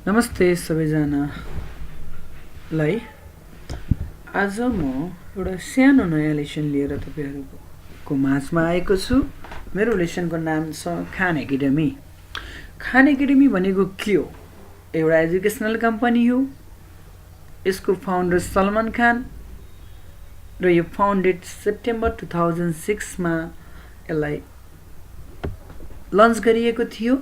नमस्ते सबैजनालाई। आज म एउटा सानो नयाँ लेसन लिएर तपाईँहरूको माझमा आएको छु। मेरो लेसनको नाम छ खान एकाडेमी। खान एकाडेमी भनेको के हो? एउटा एजुकेसनल कम्पनी हो। यसको फाउन्डर सलमान खान र यो फाउन्डेड सेप्टेम्बर 2006 मा यसलाई लन्च गरिएको थियो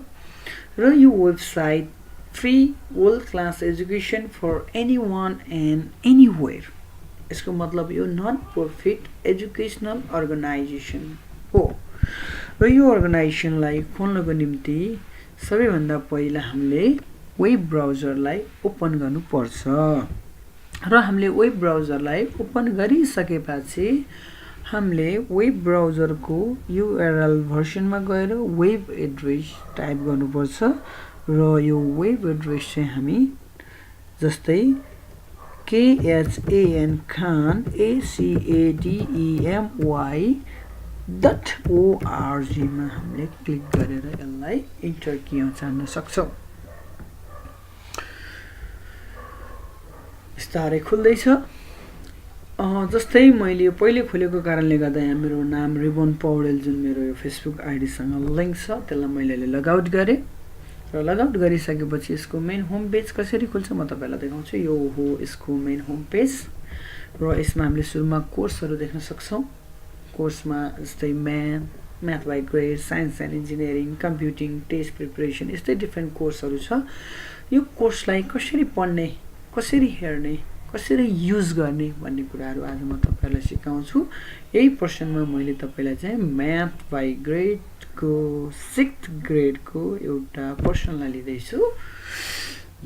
र यो website free world class education for anyone and anywhere. यसको मतलब यो नन प्रफिट एजुकेसनल अर्गनाइजेसन हो र यो अर्गनाइजेसनलाई खोल्नको निम्ति सबैभन्दा पहिला हामीले वेब ब्राउजरलाई ओपन गर्नुपर्छ र हामीले वेब ब्राउजरलाई ओपन गरिसकेपछि हामीले वेब ब्राउजरको युआरएल भर्सनमा गएर वेब एड्रेस टाइप गर्नुपर्छ र यो वेब एड्रेस चाहिँ हामी जस्तै KHAN Khan ACADEMY.org मा हामीले क्लिक गरेर यसलाई इन्टर की चाहन सक्छौँ। बिस्तारै खुल्दैछ। जस्तै मैले यो पहिले खोलेको कारणले गर्दा यहाँ मेरो नाम रिबन पौडेल जुन मेरो यो फेसबुक आइडीसँग लिङ्क छ त्यसलाई मैले लगआउट गरेँ र लगआउट गरिसकेपछि यसको मेन होम पेज कसरी खुल्छ म तपाईँलाई देखाउँछु। यो हो यसको मेन होम पेज र यसमा हामीले सुरुमा कोर्सहरू देख्न सक्छौँ। कोर्समा जस्तै math by grade, science and engineering, computing, test preparation यस्तै डिफ्रेन्ट कोर्सहरू छ। यो कोर्सलाई कसरी पढ्ने, कसरी हेर्ने, कसरी युज गर्ने भन्ने कुराहरू आज म तपाईँलाई सिकाउँछु। यही पर्सनमा मैले तपाईँलाई चाहिँ म्याथ बाई ग्रेडको 6th ग्रेडको एउटा पर्सनलाई लिँदैछु।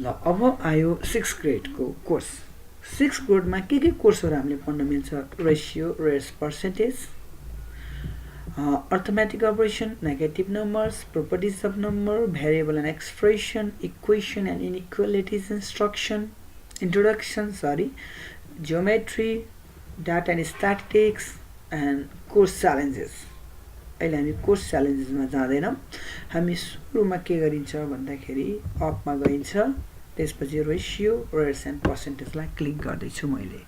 ल अब आयो 6th ग्रेडको कोर्स। 6th ग्रेडमा के कोर्सहरू हामीले पढ्न मिल्छ? रेसियो, रेस percentage, arithmetic operation, negative numbers, properties of number, variable and expression, equation and inequalities instruction, introduction, geometry, data and statistics, and course challenges. अहिले हामी कोर्स च्यालेन्जेसमा जाँदैनौँ। हामी सुरुमा के गरिन्छ भन्दाखेरि अपमा गइन्छ, त्यसपछि रेसियो, रेट्स एन्ड पर्सेन्टेजलाई क्लिक गर्दैछु मैले।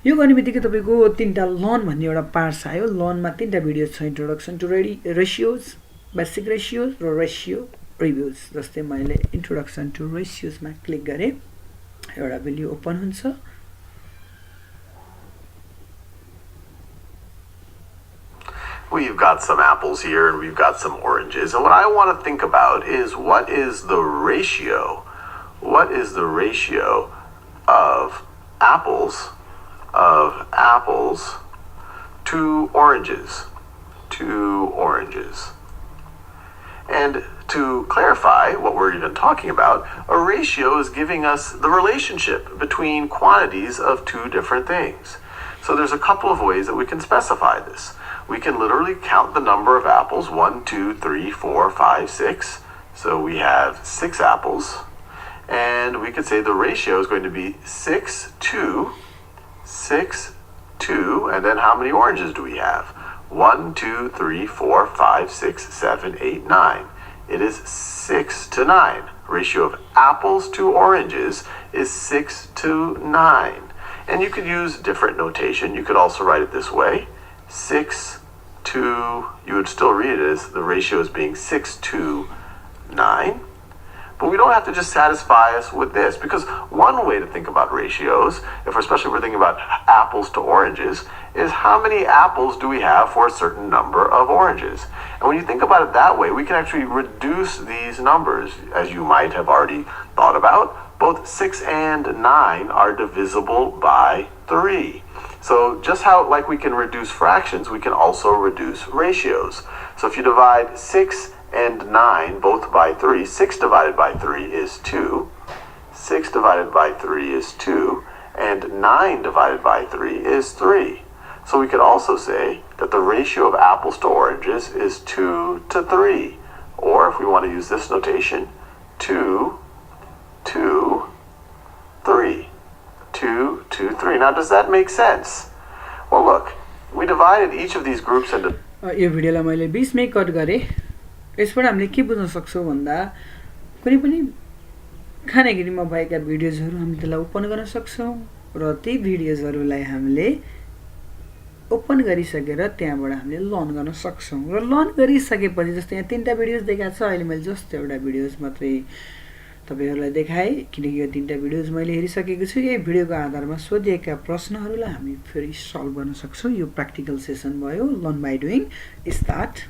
यो गर्ने बित्तिकै तपाईँको 3टा लर्न भन्ने एउटा पार्ट्स आयो। लर्नमा 3टा भिडियो छ, introduction to ratios, basic ratios र रेसियो रिभ्युज। जस्तै मैले इन्ट्रोडक्सन टु रेसियोजमा क्लिक गरेँ, एउटा भिडियो ओपन हुन्छ। We've got some apples here and we've got some oranges, and what I want to think about is what is the ratio? What is the ratio of apples to oranges? And to clarify what we're even talking about, a ratio is giving us the relationship between quantities of two different things. So there's a couple of ways that we can specify this. We can literally count the number of apples, 1, 2, 3, 4, 5, 6. So we have 6 apples, and we could say the ratio is going to be 6 to, and then how many oranges do we have? 1, 2, 3, 4, 5, 6, 7, 8, 9. It is 6 to 9. Ratio of apples to oranges is 6 to 9. And you could use different notation. You could also write it this way. 6 to, you would still read it as the ratio as being 6 to 9. But we don't have to just satisfy us with this, because one way to think about ratios, especially if we're thinking about apples to oranges, is how many apples do we have for a certain number of oranges? And when you think about it that way, we can actually reduce these numbers, as you might have already thought about. Both 6 and 9 are divisible by 3. So just how like we can reduce fractions, we can also reduce ratios. So if you divide 6 and 9 both by 3, 6 divided by 3 is 2, 6 divided by 3 is 2, and 9 divided by 3 is 3. So we could also say that the ratio of apples to oranges is 2 to 3. Or if we want to use this notation, 2 to 3. 2 to 3. Now does that make sense? Well look, we divided each of these groups into... यो भिडियोलाई मैले 20 मै cut गरेँ। यसबाट हामीले के बुझ्न सक्छौँ भन्दा कुनै पनि खानेगिरीमा भएका भिडियोजहरू हामी त्यसलाई ओपन गर्न सक्छौँ र ती भिडियोजहरूलाई हामीले ओपन गरिसकेर त्यहाँबाट हामीले लर्न गर्न सक्छौँ र लर्न गरिसकेपछि जस्तै यहाँ 3टा भिडियोज देखाएको छ अहिले मैले जस्ट एउटा भिडियोज मात्रै तपाईहरुलाई देखाएँ किनकि यो 3टा भिडियोज मैले हेरिसकेको छु यही भिडियोको आधारमा सोधिएका प्रश्नहरूलाई हामी फेरि सल्भ गर्न सक्छौँ यो प्र्याक्टिकल सेसन भयो लर्न बाइ डुइङ स्टार्ट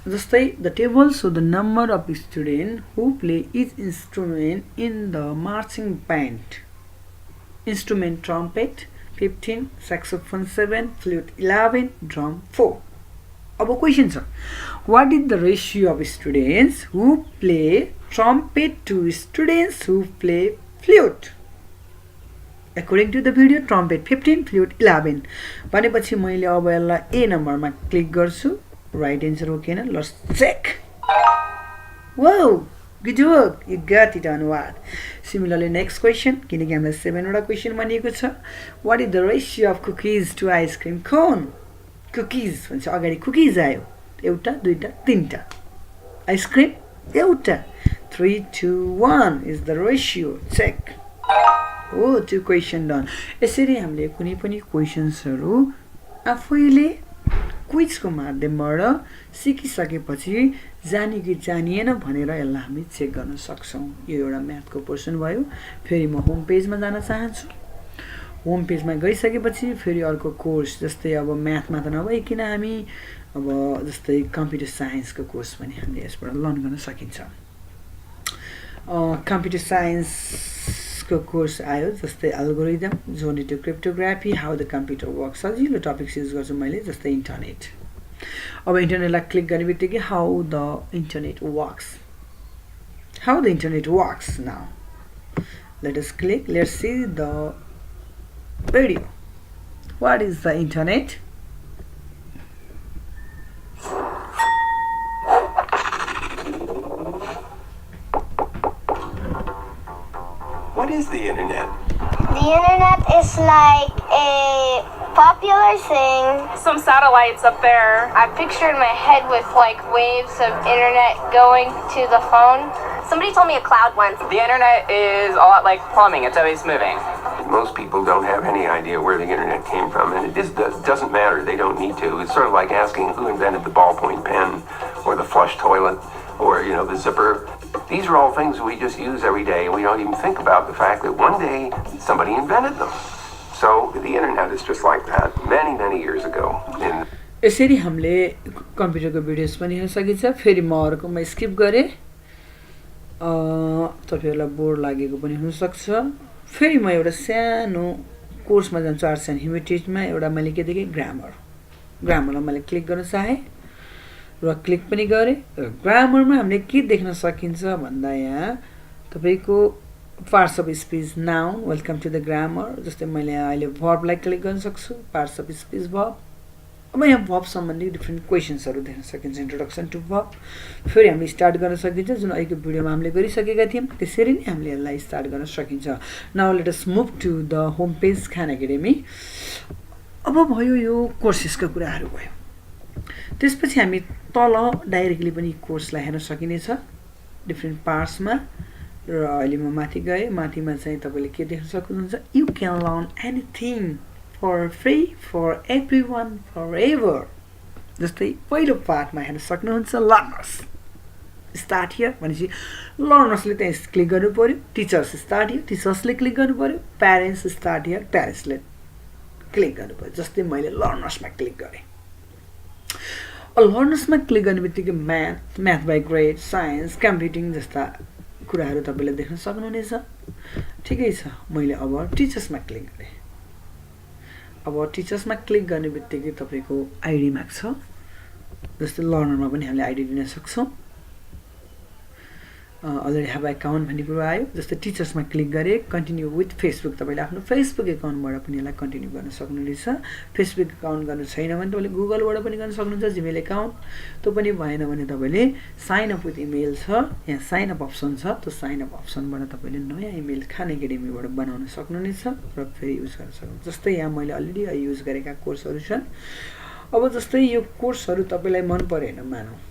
जस्तै the table shows the number of student who play each instrument in the marching band instrument trumpet 15 saxophone 7 flute 11 drum 4 अब क्वेशन छ what is the ratio of students who play trumpet to students who play flute according to the video trumpet 15 flute 11 भनेपछि मैले अब यसलाई ए नम्बरमा click गर्छु right answer हो किन let's check wow good work you got it on what similarly next question किनकि हामीलाई 7 वटा क्वेशन मानिएको छ what is the ratio of cookies to ice cream cone cookies भन्छ अगाडि cookies आयो एउटा दुईटा तीनटा आइसक्रिम एउटा 3 2 1 is the ratio check oh two question done यसरी हामीले कुनै पनि क्वेशन्सहरु आफैले क्विजको माध्यमबाट सिकिसकेपछि जाने कि जानिएन भनेर यसलाई हामी चेक गर्न सक्छौं यो एउटा म्याथको पोर्सन भयो फेरि म होम पेजमा जान चाहन्छु होम पेजमा गइसकेपछि फेरि अर्को कोर्स जस्तै अब म्याथमा त नभइकिन हामी अब जस्तै कम्प्युटर साइन्सको कोर्स पनि हामीले यसबाट लर्न गर्न सकिन्छ कम्प्युटर साइन्सको कोर्स आयो जस्तै algorithm journey to cryptography how the computer works सजिलो टपिक्स युज गर्छु मैले जस्तै इन्टरनेट अब इन्टरनेटलाई क्लिक गर्ने बित्तिकै how the internet works now let us click let's see the video what is the internet What is the internet? The internet is like a popular thing. Some satellites up there. I picture in my head with like waves of internet going to the phone. Somebody told me a cloud once. The internet is a lot like plumbing. It's always moving. Most people don't have any idea where the internet came from, and it just doesn't matter. They don't need to. It's sort of like asking who invented the ballpoint pen or the flush toilet or, you know, the zipper. These are all things we just use every day, and we don't even think about the fact that one day somebody invented them. So the internet is just like that many, many years ago. यसरी हामीले कम्प्युटरको videos पनि हेर्न सकिन्छ फेरि म अर्कोमा skip गरे तपाईहरुलाई बोर लागेको पनि हुन सक्छ फेरि म एउटा सानो कोर्समा जान्छु आर्ट्स एन्ड ह्युमेनिटिजमा एउटा मैले के देखे ग्रामरमा मैले क्लिक गर्न चाहे र क्लिक पनि गरे र ग्रामरमा हामीले के देख्न सकिन्छ भन्दा यहाँ तपाईको parts of speech noun welcome to the grammar जस्तै मैले अहिले भर्बलाई क्लिक गर्न सक्छु पार्ट्स अफ स्पीच भर्ब अब यहाँ भर्ब सम्बन्धी डिफ्रेन्ट क्वेशन्सहरु देख्न सकिन्छ इन्ट्रोडक्सन टु भर्ब फेरि हामी स्टार्ट गर्न सकिन्छ जुन अहिलेको भिडियोमा हामीले गरिसकेका थियौं त्यसरी नै हामीले यसलाई स्टार्ट गर्न सकिन्छ now let us move to the home page Khan Academy अब भयो यो कोर्सेसका कुराहरु भयो त्यसपछि हामी तल डाइरेक्टली पनि कोर्सलाई हेर्न सकिनेछ डिफ्रेन्ट पार्ट्समा र अहिले म माथि गए माथिमा चाहिँ तपाईले के देख्न सक्नुहुन्छ you can learn anything for free for everyone forever जस्तै पहिलो पार्टमा हेर्न सक्नुहुन्छ लर्नर्स स्टार्ट हियर भनेपछि लर्नर्सले त्यहाँ क्लिक गर्नु पर्यो टिचर्स स्टार्ट हियर टिचर्सले क्लिक गर्नु पर्यो प्यारेन्ट्स स्टार्ट हियर प्यारेन्ट्सले क्लिक गर्नु पर्यो जस्तै मैले लर्नर्समा क्लिक गरे लर्नर्समा क्लिक गर्ने बित्तिकै math by grade science computing जस्ता कुराहरु तपाईले देख्न सक्नुहुनेछ ठिकै छ मैले अब टिचर्समा क्लिक गरे अब टिचर्समा क्लिक गर्ने बित्तिकै तपाईको आईडी माग्छ जस्तै लर्नरमा पनि हामीले आईडी दिन सक्छौं अलरेडी हेभ अकाउन्ट भन्ने कुरा आयो जस्तै टिचर्समा क्लिक गरे कन्टिन्यू विथ फेसबुक तपाईले आफ्नो फेसबुक अकाउन्टबाट पनि यसलाई कन्टिन्यू गर्न सक्नुहुनेछ फेसबुक अकाउन्ट गर्न छैन भने तपाईले गुगलबाट पनि गर्न सक्नुहुन्छ जीमेल अकाउन्ट त्यो पनि भएन भने तपाईले साइन अप विथ इमेल छ यहाँ साइन अप अप्सन छ त्यो साइन अप अप्सनबाट तपाईले नयाँ इमेल खान एकाडेमीबाट बनाउन सक्नुहुनेछ र फेरि युज गर्न सक्नुहुन्छ जस्तै यहाँ मैले अलरेडी युज गरेका कोर्सहरु छन् अब जस्तै यो कोर्सहरु तपाईलाई मन परेन मानौ